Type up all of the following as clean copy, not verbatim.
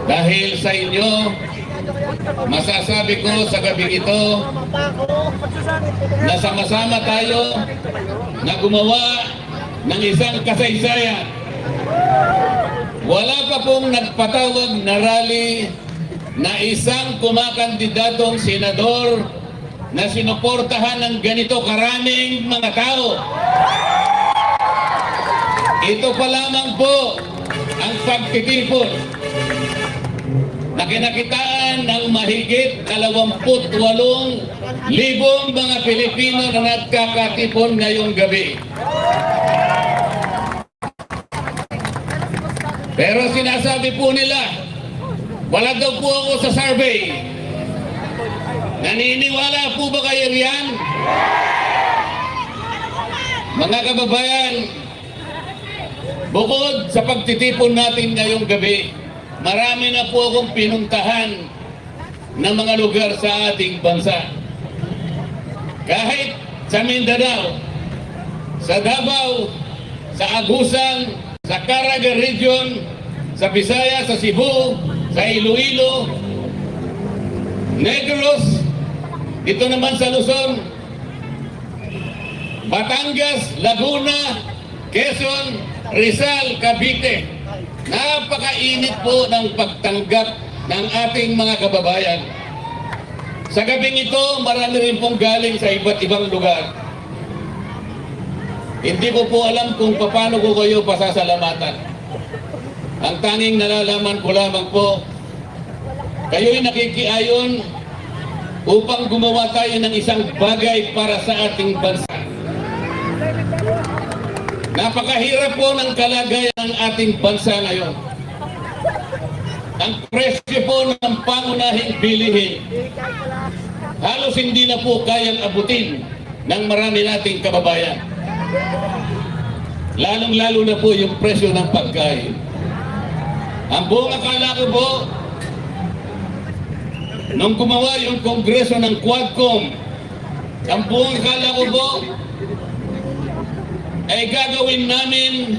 Dahil sa inyo, masasabi ko sa gabi ito na sama-sama tayo na gumawa ng isang kasaysayan. Wala pa pong nagpatawag na rally na isang kumakandidatong senador na sinuportahan ng ganito karaming mga tao. Ito pa lamang po ang pagtitipon na kinakitaan ng mahigit 28,000 mga Pilipino na nagkakatipon ngayong gabi. Pero sinasabi po nila, wala daw po ako sa survey. Naniniwala po ba kayo riyan? Mga kababayan, bukod sa pagtitipon natin ngayong gabi, marami na po akong pinuntahan ng mga lugar sa ating bansa. Kahit sa Mindanao, sa Davao, sa Agusan, sa Caraga Region, sa Visayas, sa Cebu, sa Iloilo, Negros, dito naman sa Luzon, Batangas, Laguna, Quezon, Rizal, Cavite. Napakainit po ng pagtanggap ng ating mga kababayan. Sa gabing ito, marami rin pong galing sa iba't ibang lugar. Hindi ko po alam kung paano ko kayo pasasalamatan. Ang tanging nalalaman ko lamang po, kayo'y nakikiayon upang gumawa tayo ng isang bagay para sa ating bansa. Napakahirap po ng kalagayan ng ating bansa ngayon. Ang presyo po ng pangunahing bilihin, halos hindi na po kayang abutin ng marami nating kababayan. Lalong-lalo na po yung presyo ng pagkain. Ang buong akala ko po, nung gumawa yung kongreso ng Quadcom, ang buong akala ko po, ay gagawin namin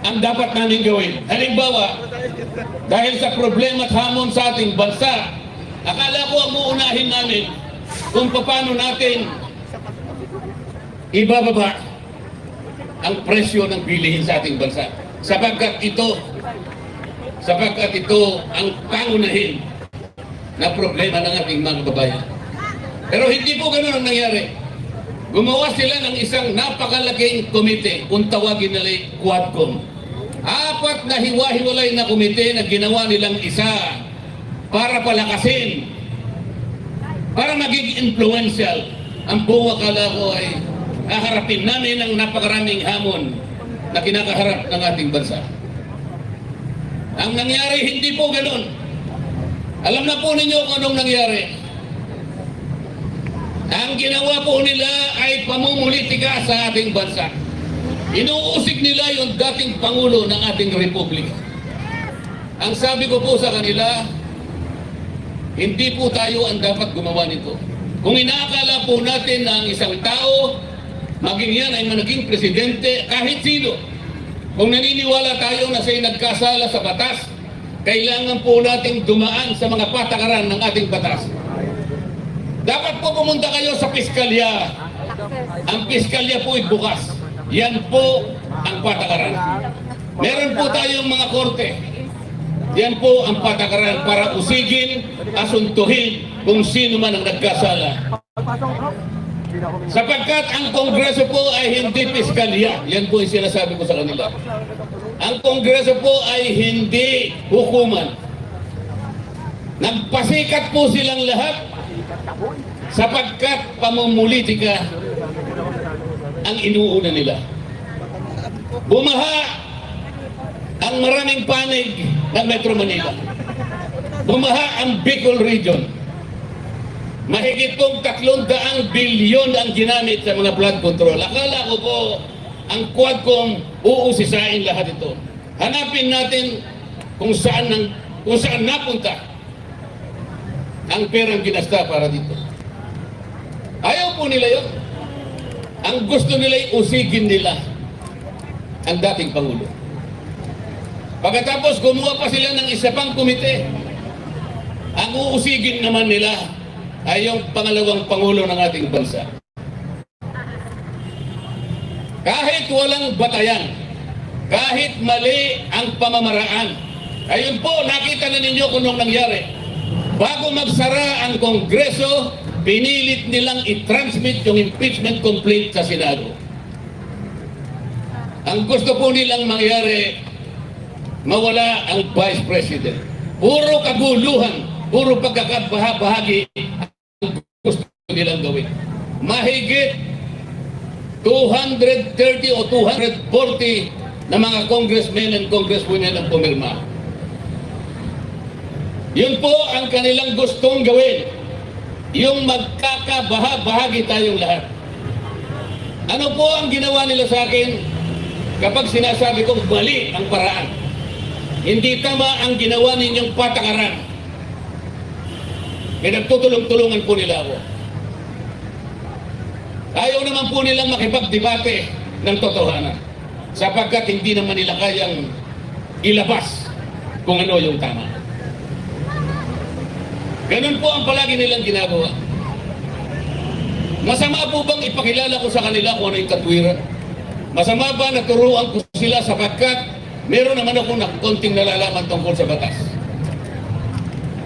ang dapat namin gawin. Halimbawa, dahil sa problema at hamon sa ating bansa, akala ko ang uunahin namin kung paano natin ibababa ang presyo ng bilihin sa ating bansa. Sapagkat ito ang pangunahin na problema ng ating mga kababayan. Pero hindi po ganun ang nangyari. Gumawa sila ng isang napakalaking komite, kung tawagin nila Quadcom. 4 na hiwa-hiwalay na komite na ginawa nilang isa para palakasin, para maging influential. Ang buong akala ko ay haharapin namin ang napakaraming hamon na kinakaharap ng ating bansa. Ang nangyari, hindi po ganun. Alam na po ninyo kung anong nangyari. Ang ginawa po nila ay pamumulitika sa ating bansa. Inuusig nila yung dating Pangulo ng ating Republika. Ang sabi ko po sa kanila, hindi po tayo ang dapat gumawa nito. Kung inaakala po natin na ang isang tao, maging yan ay managing presidente, kahit sino, kung naniniwala tayo na siya'y nagkasala sa batas, kailangan po nating dumaan sa mga patakaran ng ating batas. Dapat po pumunta kayo sa piskalya. Ang piskalya po ay bukas. Yan po ang patakaran. Meron po tayong mga korte. Yan po ang patakaran para usigin, asuntuhin kung sino man ang nagkasala. Sapagkat ang Kongreso po ay hindi piskalya. Yan po yung sinasabi ko sa kanila. Ang Kongreso po ay hindi hukuman. Nagpasikat po silang lahat sapagkat pamumulitika ang inuuna nila. Bumaha ang maraming panig ng Metro Manila. Bumaha ang Bicol Region. Mahigit pong 300 bilyon ang ginamit sa mga flood control. Akala ko po ang Quadcom uusisain lahat ito. Hanapin natin kung saan napunta ang perang ginasta para dito. Ayaw po nila yun. Ang gusto nila ay usigin nila ang dating Pangulo. Pagkatapos gumawa pa sila ng isa pang komite. Ang uusigin naman nila ay yung pangalawang pangulo ng ating bansa. Kahit walang batayan, kahit mali ang pamamaraan, ayun po, nakita na ninyo kung anong nangyari. Bago magsara ang Kongreso, pinilit nilang i-transmit yung impeachment complaint sa Senado. Ang gusto po nilang mangyari, mawala ang Vice President. Puro kaguluhan, puro pagkakabahagi ang gusto nilang gawin. Mahigit 230 o 240 na mga congressmen and congresswomen ang pumirma. Yun po ang kanilang gustong gawin. Yung magkakabahagi tayong lahat. Ano po ang ginawa nila sa akin kapag sinasabi kong mali ang paraan? Hindi tama ang ginawa ninyong patakaran. Pinagtutulong-tulungan po nila ako. Ayaw naman po nilang makipagdebate ng totohanan sapagkat hindi naman nila kayang ilabas kung ano yung tama. Ganun po ang palagi nilang ginagawa. Masama po bang ipakilala ko sa kanila kung ano yung katwiran? Masama ba na turuan ko sila sapagkat meron naman ako ng konting nalalaman tungkol sa batas?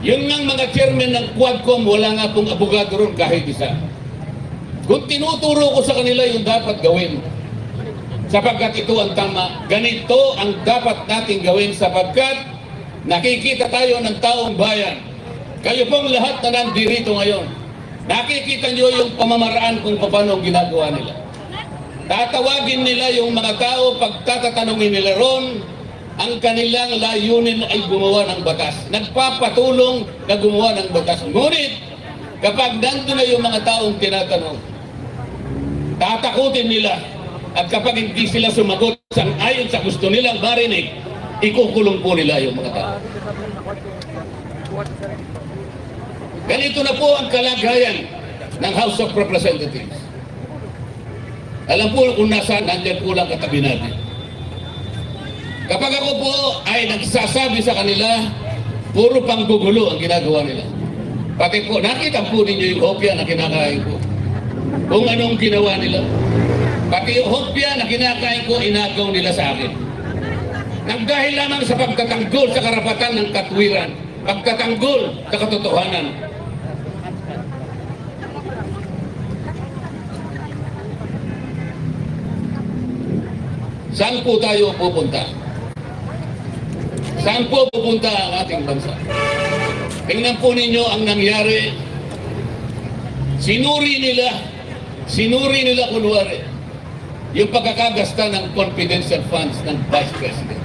Yun nga mga chairman ng Quadcom, wala nga pong abogado ron kahit isa. Kung tinuturo ko sa kanila yung dapat gawin, sapagkat ito ang tama, ganito ang dapat nating gawin sapagkat nakikita tayo ng taong bayan. Kayo pong lahat na nandirito ngayon, nakikita nyo yung pamamaraan kung paano ginagawa nila. Tatawagin nila yung mga tao, pagtatatanungin nila ron, ang kanilang layunin ay gumawa ng batas. Nagpapatulong na gumawa ng batas. Ngunit, kapag nandun na yung mga taong tinatanong, tatakutin nila. At kapag hindi sila sumagot ayon sa gusto nilang marinig, ikukulong po nila yung mga tao. Ganito na po ang kalagayan ng House of Representatives. Alam po kung nasaan, nandyan po lang katabi natin. Kapag ako po ay nagsasabi sa kanila, puro panggugulo ang ginagawa nila. Pati po, nakita po ninyo yung hopya na kinakain ko. Kung anong ginawa nila. Pati yung hopya na kinakain ko, inagaw nila sa akin. Nang dahil lamang sa pagtatanggol sa karapatan ng katwiran, pagtatanggol sa katotohanan. Saan po tayo pupunta? Saan po pupunta ang ating bansa? Tingnan po ninyo ang nangyari. Sinuri nila kunwari yung pagkakagasta ng confidential funds ng Vice President.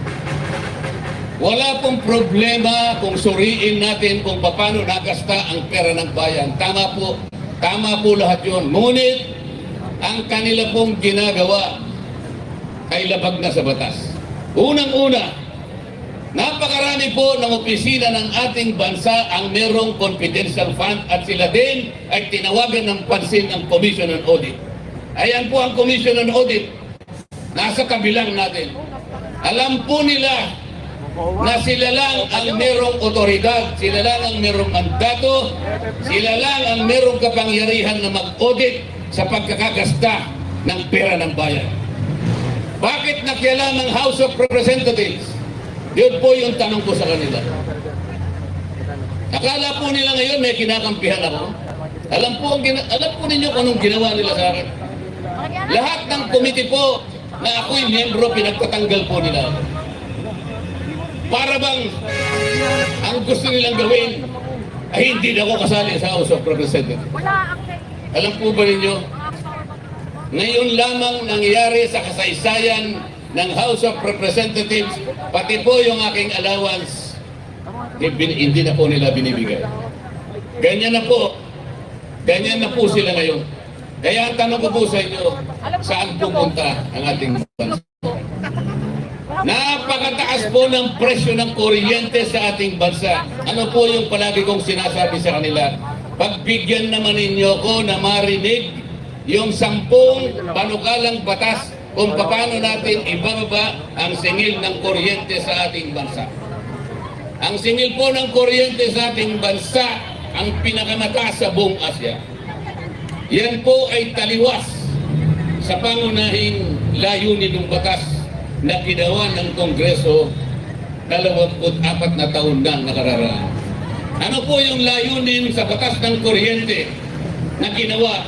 Wala pong problema kung suriin natin kung paano nagasta ang pera ng bayan. Tama po lahat yun. Ngunit, ang kanila pong ginagawa ay labag na sa batas. Unang-una, napakarami po ng opisina ng ating bansa ang merong confidential fund at sila din ay tinawagan ng pansin ang Commission on Audit. Ayan po ang Commission on Audit. Nasa kabilang natin. Alam po nila na sila lang ang merong otoridad, sila lang ang merong mandato, sila lang ang merong kapangyarihan na mag-audit sa pagkakagasta ng pera ng bayan. Bakit nakialam ang House of Representatives? Yun po yung tanong ko sa kanila. Akala po nila ngayon may kinakampihan ako. Alam po ninyo kung anong ginawa nila sa akin. Lahat ng committee po na ako'y miyembro, pinagtatanggal po nila. Para bang ang gusto nilang gawin ay hindi na ako kasali sa House of Representatives. Alam po ba ninyo? Ngayon lamang nangyari sa kasaysayan ng House of Representatives, pati po yung aking allowance, hindi na po nila binibigay. Ganyan na po sila ngayon. Kaya ang tanong ko po sa inyo, saan pupunta ang ating bansa? Napakataas po ng presyo ng kuryente sa ating bansa. Ano po yung palagi kong sinasabi sa kanila? Pagbigyan naman ninyo ko na marinig yung 10 panukalang batas kung paano natin ibababa ang singil ng kuryente sa ating bansa. Ang singil po ng kuryente sa ating bansa ang pinakamataas sa buong Asya. Yan po ay taliwas sa pangunahing layunin ng batas na ginawa ng Kongreso 24 na taon na nakararaan. Ano po yung layunin sa batas ng kuryente na ginawa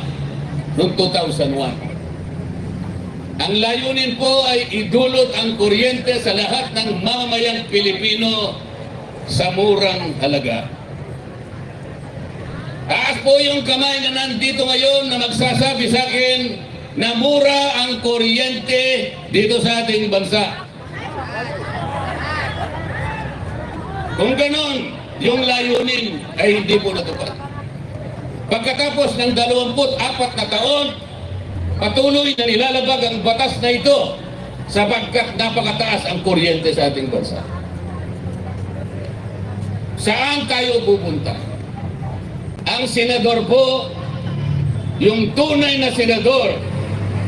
noong 2001? Ang layunin po ay idulot ang kuryente sa lahat ng mamamayang Pilipino sa murang halaga. Taas po yung kamay na nandito ngayon na magsasabi sa akin na mura ang kuryente dito sa ating bansa. Kung ganon, yung layunin ay hindi po natupad. Pagkatapos ng 24 na taon, patuloy na nilalabag ang batas na ito sapagkat napakataas ang kuryente sa ating bansa. Saan tayo pupunta? Ang senador po, yung tunay na senador,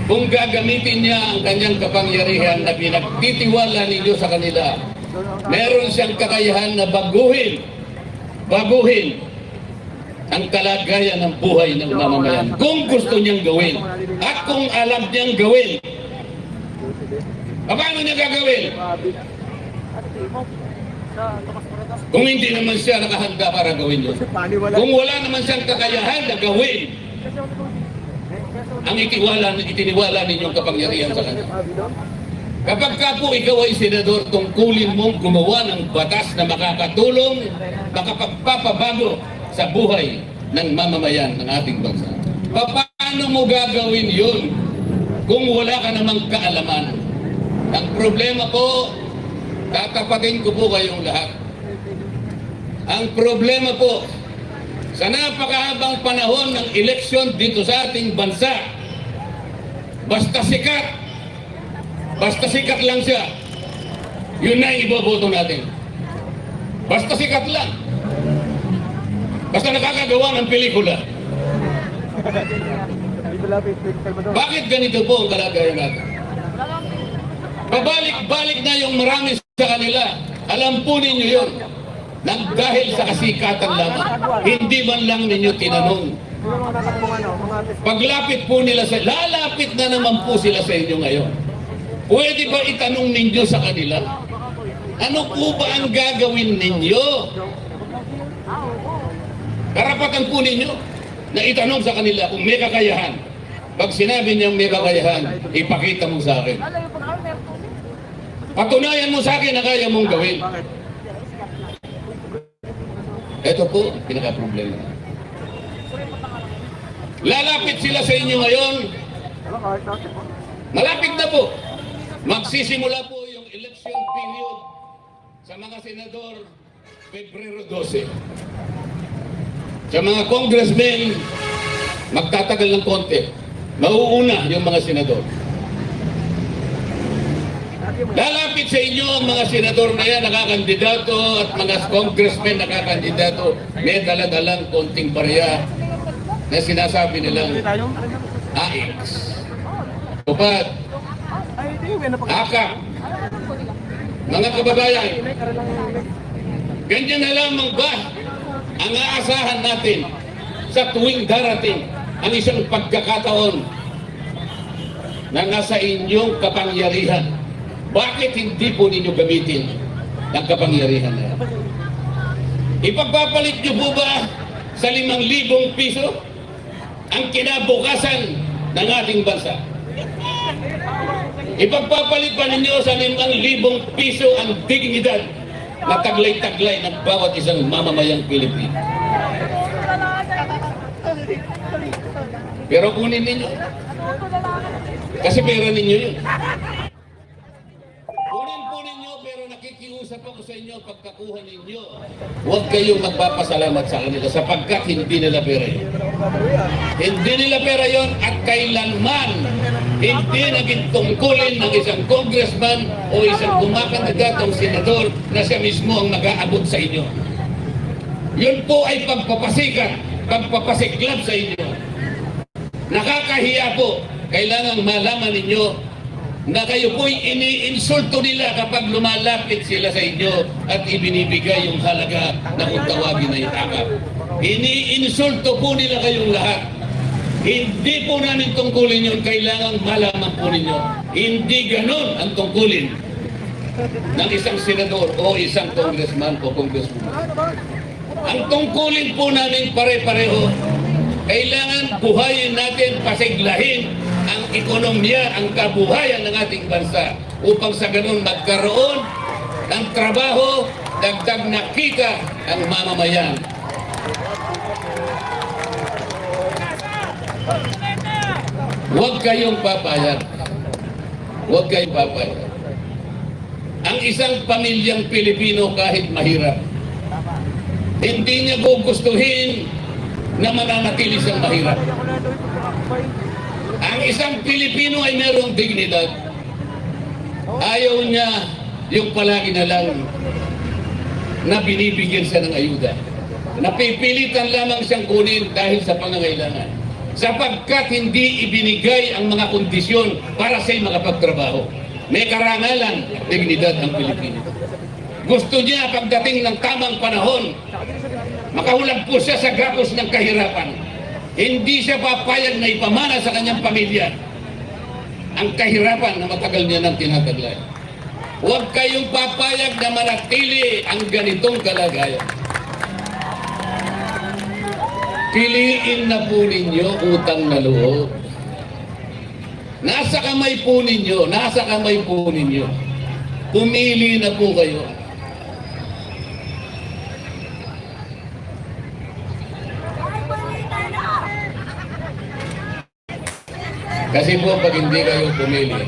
kung gagamitin niya ang kanyang kapangyarihan na pinagtitiwala ninyo sa kanila, meron siyang kakayahan na baguhin ang kalagayan ng buhay ng mamamayan. Kung gusto niyang gawin at kung alam niyang gawin. Paano niya gagawin? Kung hindi naman siya nakahanda para gawin yun. Kung wala naman siyang kakayahan na gawin ang itiniwala ninyong kapangyarihan sa kanya. Kapag ka po ikaw ay senador, tungkulin mong gumawa ng batas na makakatulong, makapagpapabago sa buhay ng mamamayan ng ating bansa. Paano mo gagawin yun kung wala ka namang kaalaman? Ang problema po, tatapatin ko po kayong lahat. Ang problema po, sa napakahabang panahon ng eleksyon dito sa ating bansa, basta sikat lang siya, yun na iboboto natin. Basta sikat lang. Basta nakakagawa ng pelikula. Bakit ganito po ang kalagayan natin? Pabalik-balik na yung marami sa kanila. Alam po ninyo yun. Nang dahil sa kasikatan lamang, hindi man lang ninyo tinanong. Paglapit po nila lalapit na naman po sila sa inyo ngayon. Pwede ba itanong ninyo sa kanila? Ano po ba ang gagawin ninyo? Karapatan po ninyo na itanong sa kanila kung may kakayahan. Pag sinabi niyang may kakayahan, ipakita mo sa akin. Patunayan mo sa akin na kaya mong gawin. Ito po, pinaka-problema. Lalapit sila sa inyo ngayon. Malapit na po. Magsisimula po yung election period sa mga senador Pebrero 12. Sa mga congressmen, magtatagal ng konti. Mauuna yung mga senador. Lalapit sa inyo ang mga senador na yan, nakakandidato, at mga congressmen nakakandidato. May daladalang konting barya na sinasabi nilang AX. Tupad. Akak. Mga kababayan, ganyan na lamang ba ang aasahan natin sa tuwing darating ang isang pagkakataon na nasa inyong kapangyarihan? Bakit hindi po ninyo gamitin ang kapangyarihan na yan? Ipagpapalit nyo po ba sa 5,000 piso ang kinabukasan ng ating bansa? Ipagpapalit ba ninyo sa 5,000 piso ang dignidad na taglay-taglay ng bawat isang mamamayang Pilipino? Pero kunin ninyo. Kasi pera ninyo yun. Kunin po ninyo, pero nakikiusap ako sa inyo, pagkakuha ninyo, huwag kayong magpapasalamat sa kanila sapagkat hindi nila pera yun. Hindi nila pera yun at kailanman hindi naging tungkulin ng isang congressman o isang kumakandidatong senador na siya mismo ang mag-aabot sa inyo. Yun po ay pagpapasikat, pagpapasiklab sa inyo. Nakakahiya po. Kailangan malaman ninyo na kayo po'y iniinsulto nila kapag lumalapit sila sa inyo at ibinibigay yung halaga na kung tawagin na itakap. Iniinsulto po nila kayong lahat. Hindi po namin tungkulin yun, kailangan malaman po ninyo. Hindi ganon ang tungkulin ng isang senador o isang congressman o congresswoman. Ang tungkulin po namin pare-pareho, kailangan buhayin natin, pasiglahin ang ekonomiya, ang kabuhayan ng ating bansa upang sa ganun magkaroon ng trabaho, dagdag na kita ang mamamayan. Huwag kayong papayag. Huwag kayong papayag. Ang isang pamilyang Pilipino kahit mahirap, hindi niya gugustuhin na mananatili siyang mahirap. Ang isang Pilipino ay mayroong dignidad. Ayaw niya yung palagi na lang na binibigyan siya ng ayuda. Napipilitan lamang siyang kunin dahil sa pangangailangan. Sapagkat hindi ibinigay ang mga kondisyon para siya'y makapagtrabaho. May karangalan, dignidad ang Pilipino. Gusto niya pagdating ng tamang panahon, makahulog po siya sa gapos ng kahirapan. Hindi siya papayag na ipamana sa kanyang pamilya ang kahirapan na matagal niya nang tinataglay. Huwag kayong papayag na manatili ang ganitong kalagayan. Piliin na po ninyo utang na loob. Nasa kamay po ninyo, nasa kamay po ninyo. Pumili na po kayo. Kasi po pag hindi kayo pumili,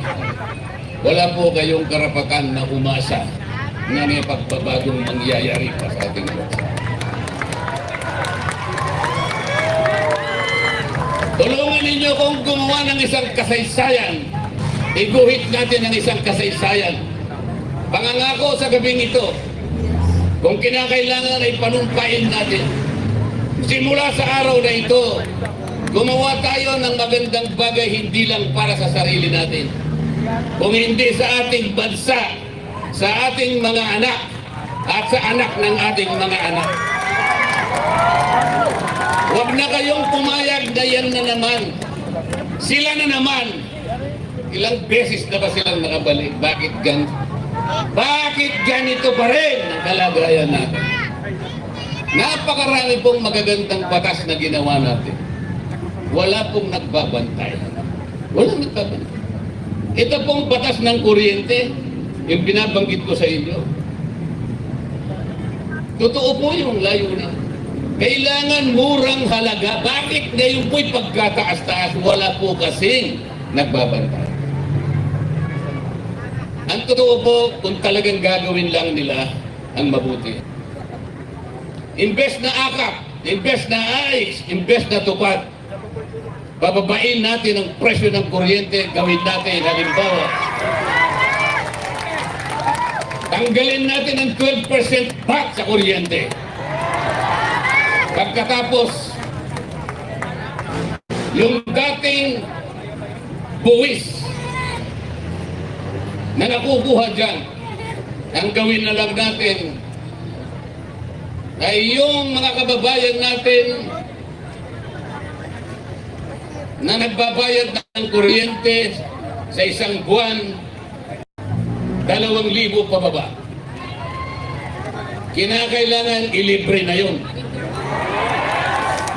wala po kayong karapatan na umasa na may pagbabagong mangyayari pa sa ating bansa. Tulungan ninyo kung gumawa ng isang kasaysayan. Iguhit natin ang isang kasaysayan. Pangangako sa gabing ito, kung kinakailangan ay panumpain natin. Simula sa araw na ito, gumawa tayo ng magandang bagay hindi lang para sa sarili natin, kung hindi sa ating bansa, sa ating mga anak, at sa anak ng ating mga anak. Huwag na kayong pumayag na yan na naman. Sila na naman. Ilang beses na ba silang nakabalik? Bakit ganito pa rin ang kalagayan natin? Napakarami pong magagandang batas na ginawa natin. Wala pong nagbabantay. Walang nagbabantay. Ito pong batas ng kuryente, yung binabanggit ko sa inyo. Totoo po yung layunin. Kailangan murang halaga. Bakit ngayon po'y pagkataas-taas? Wala po kasing nagbabantay. Ang totoo po, kung talagang gagawin lang nila ang mabuti. Imbes na akap, imbes na ayos, imbes na tupad, bababain natin ang presyo ng kuryente, gawin natin, halimbawa, tanggalin natin ang 12% VAT sa kuryente. Pagkatapos, yung dating buwis na nakukuha dyan, ang gawin na lang natin ay yung mga kababayan natin na nagbabayad ng kuryente sa isang buwan, 2,000 pababa. Kinakailangan ilibre na yun.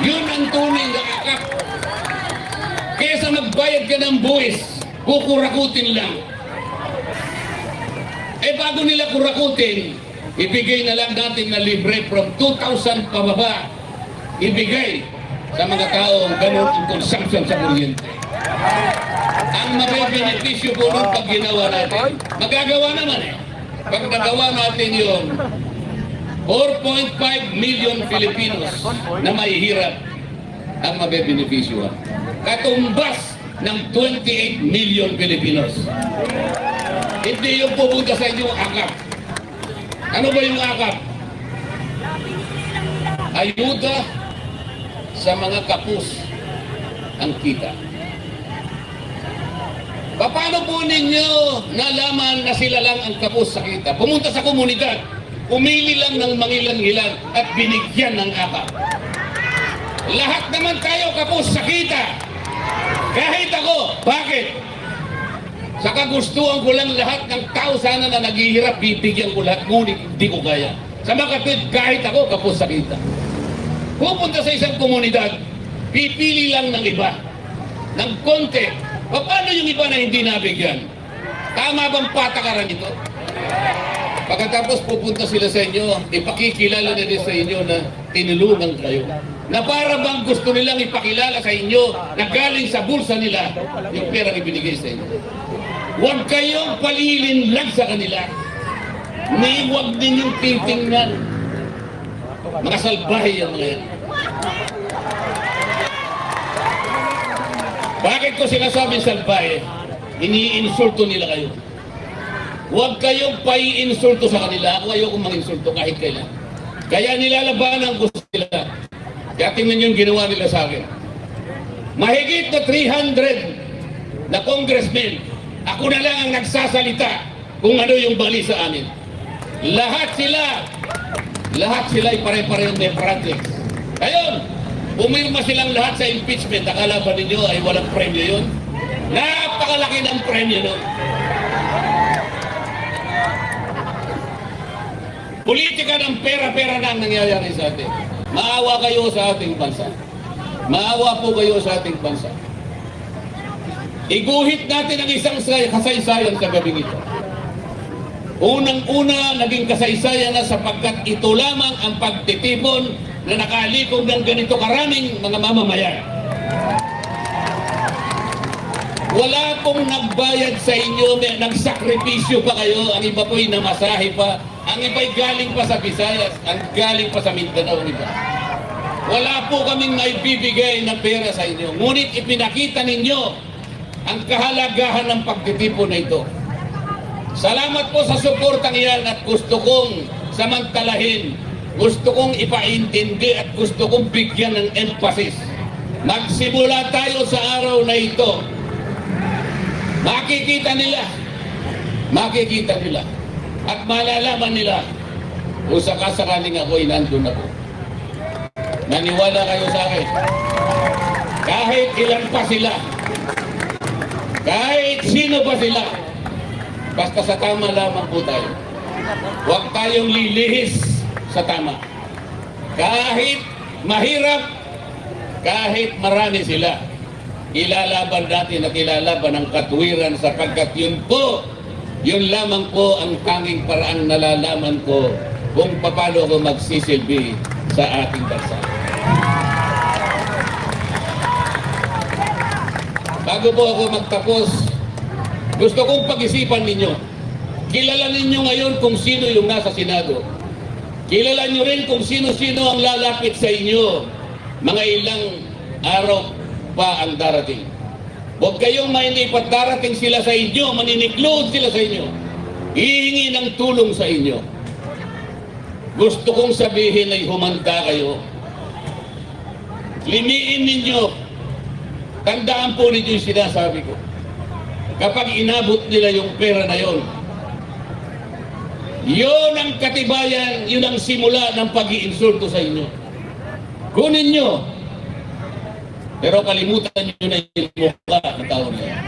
Yun ang tunay na akap. Kesa magbayad ka ng buwis, kukurakutin lang. Eh bago nila kurakutin, ibigay na lang natin na libre from 2,000 pababa. Ibigay sa mga taong ganun ang consumption sa kuryente. Ang mabebenepisyo po nun pag ginawa natin, magagawa naman eh. Pag nagawa natin yun, 4.5 million Filipinos na mahihirap ang mabebenepisyo. Katumbas ng 28 million Filipinos. Hindi yung pupunta sa inyo akap. Ano ba yung akap? Ayuda sa mga kapus ang kita. Paano po ninyo nalaman na sila lang ang kapos-sakita? Pumunta sa komunidad, umili lang ng mangilan-ngilan at binigyan ng akap. Lahat naman tayo kapos-sakita. Kahit ako. Bakit? Sa kagustuhan ko lang lahat ng tao sana na naghihirap, bibigyan ko lahat, ngunit hindi ko kaya. Sa mga kapatid, kahit ako kapos-sakita. Pupunta sa isang komunidad, pipili lang ng iba, ng konti. Paano yung iba na hindi nabigyan? Tama bang patakaran ito? Pagkatapos pupunta sila sa inyo, ipakikilala na din sa inyo na tinulungan kayo. Na para bang gusto nilang ipakilala sa inyo na galing sa bulsa nila yung perang ibinigay sa inyo. Huwag kayong palilin lang sa kanila. May huwag din yung titingnan. Mga salbahe yan mga yan. Bakit ko sinasabing salbahe? Iniinsulto nila kayo. Huwag kayong paiinsulto sa kanila. Ako ayokong manginsulto kahit kailan. Kaya nilalabanan ko sila. Kaya tingnan yung ginawa nila sa akin. Mahigit na 300 na congressmen, ako na lang ang nagsasalita kung ano yung bali sa amin. Lahat sila ay pare-parehong democratics. Ngayon, pumirma silang lahat sa impeachment. Akala ba ninyo ay walang premyo yun? Napakalaki ng premyo nun. Politika ng pera-pera na ang nangyayari sa atin. Maawa kayo sa ating bansa. Maawa po kayo sa ating bansa. Iguhit natin ang isang kasaysayan sa gabing ito. Unang-una, naging kasaysayan na sapagkat ito lamang ang pagtitipon na nakalikom ng ganito karaming mga mamamayan. Wala pong nagbayad sa inyo, nagsakripisyo pa kayo, ang iba po'y namasahe pa, ang iba'y galing pa sa Visayas, ang galing pa sa Mindanao, iba. Wala po kaming maibibigay na pera sa inyo, ngunit ipinakita ninyo ang kahalagahan ng pagtitipon na ito. Salamat po sa suportang iyan at gusto kong samantalahin, gusto kong ipaintindi at gusto kong bigyan ng emphasis. Magsimula tayo sa araw na ito. Makikita nila at malalaman nila kung sakasakaling ako'y nandun ako. Naniwala kayo sa akin. Kahit ilan pa sila, kahit sino pa sila, basta sa tama lamang po tayo. Huwag tayong lilihis sa tama. Kahit mahirap, kahit marami sila, ilalaban natin at ilalaban ang katwiran sapagkat yun lamang po ang tanging paraang nalalaman ko kung paano ako magsisilbi sa ating bansa. Bago po ako magtapos, gusto kong pag-isipan ninyo. Kilala ninyo ngayon kung sino yung nasa Senado. Kilala nyo rin kung sino-sino ang lalapit sa inyo mga ilang araw pa ang darating. Huwag kayong mainipat, darating sila sa inyo, maniniklod sila sa inyo. Hihingi ng tulong sa inyo. Gusto kong sabihin ay humanda kayo. Limiin ninyo. Tandaan po ninyo yung sinasabi ko. Kapag inabot nila yung pera na yon, yun ang katibayan, yun ang simula ng pag-iinsulto sa inyo. Kunin nyo. Pero kalimutan nyo na yung mukha ng tao na yan.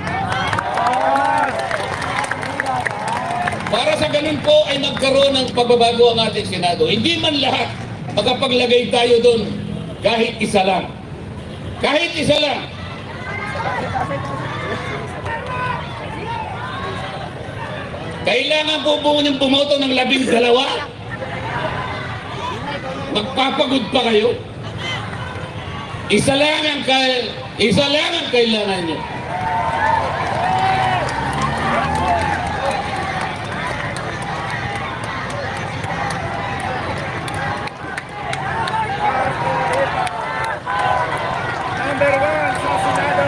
Para sa ganun po ay magkaroon ng pagbabago ang ating Senado. Hindi man lahat, magapaglagay tayo doon kahit isa lang. Kahit isa lang. Kailangan po yung bumoto ng 12. Magpapagod pa kayo. Isa lang ang kailangan nyo. Number 1 sa Senado.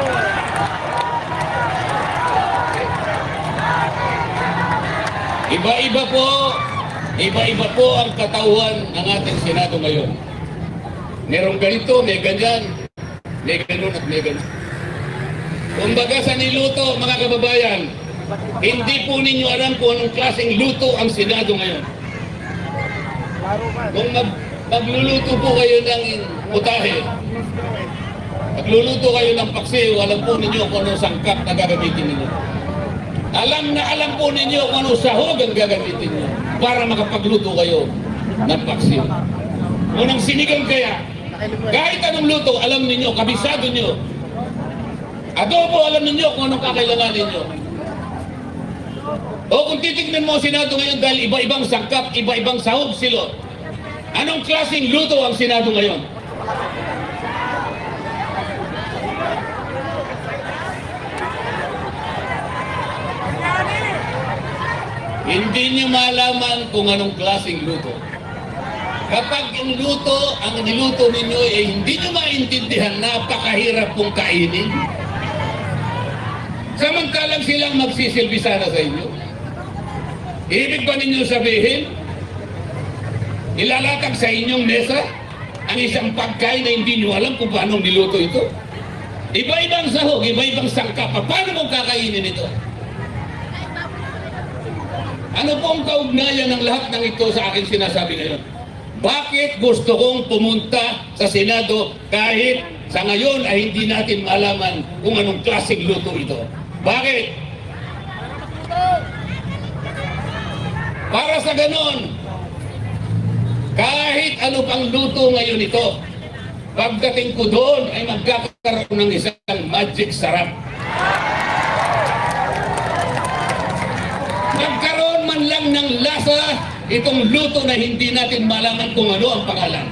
Iba-iba po ang katauhan ng ating Senado ngayon. Merong ganito, may ganyan, may ganun at may ganun. Kumbaga sa niluto, mga kababayan, hindi po ninyo alam kung anong klaseng luto ang Senado ngayon. Laro man. Kung magluluto po kayo ng putahe, magluluto kayo ng paksiw, alam po ninyo kung anong sangkap na gagamitin ninyo. Alam po ninyo kung anong sahog ang gagamitin ninyo para makapagluto kayo ng paksiw. Kung ang sinigang kaya, kahit anong luto, alam ninyo, kabisado nyo. Adobo, alam ninyo kung anong kakailanganin ninyo. O kung titignan mo ang Senado ngayon dahil iba-ibang sangkap, iba-ibang sahog silo. Anong klaseng luto ang Senado ngayon? Hindi niyo malaman kung anong klaseng luto. Kapag yung luto, ang niluto ninyo ay hindi niyo maintindihan, napakahirap pong kainin. Samantalang silang magsisilbi sana sa inyo. Ibig ba ninyo sabihin, ilalatag sa inyong mesa ang isang pagkain na hindi nyo alam kung paano niluto ito? Iba-ibang sahog, iba-ibang sangkap. Paano mo kakainin ito? Ano po ang kaugnayan ng lahat ng ito sa aking sinasabi ngayon? Bakit gusto kong pumunta sa Senado kahit sa ngayon ay hindi natin malaman kung anong klaseng luto ito? Bakit? Para sa ganon, kahit ano pang luto ngayon ito, pagdating ko doon ay magkakaroon ng isang magic sarap. Magkaroon man lang ng lasa itong luto na hindi natin malaman kung ano ang pangalan.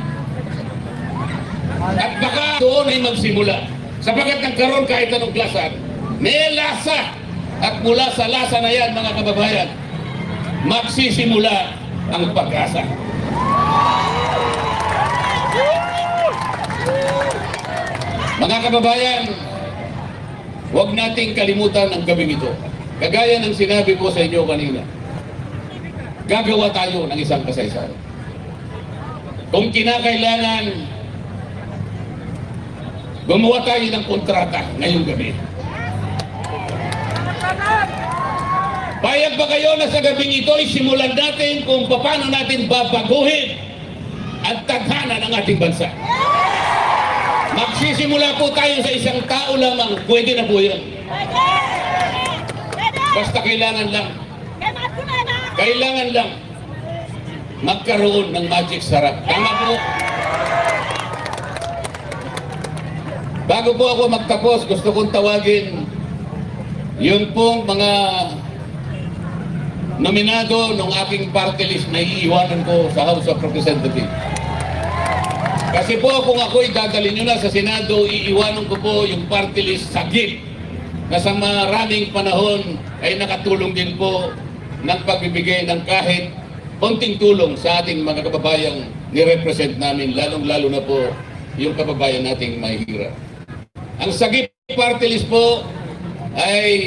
At baka doon ay magsimula. Sapagkat nagkaroon kahit anong lasa, may lasa. At mula sa lasa na yan, mga kababayan, magsisimula ang pag-asa. Mga kababayan, huwag nating kalimutan ang gabing ito. Kagaya ng sinabi ko sa inyo kanina, gagawa tayo ng isang kasaysayan. Kung kinakailangan, gumawa tayo ng kontrata ngayong gabi. Payag ba kayo na sa gabing ito ay simulan natin kung paano natin babaguhin ang tadhana ng ating bansa? Magsisimula po tayo sa isang tao lamang, pwede na po yan. Basta kailangan lang magkaroon ng magic sarap. Tama po? Bago po ako magtapos, gusto kong tawagin yun pong mga nominado ng aking party list na iiwanan ko sa House of Representatives. Kasi po kung ako'y dadalhin nyo na sa Senado, iiwanan ko po yung party list sa GIP na sa maraming panahon ay nakatulong din po ng pagbibigay ng kahit konting tulong sa ating mga kababayang ni-represent namin, lalong-lalo na po yung kababayan nating mahihirap. Ang sa GIP party list po ay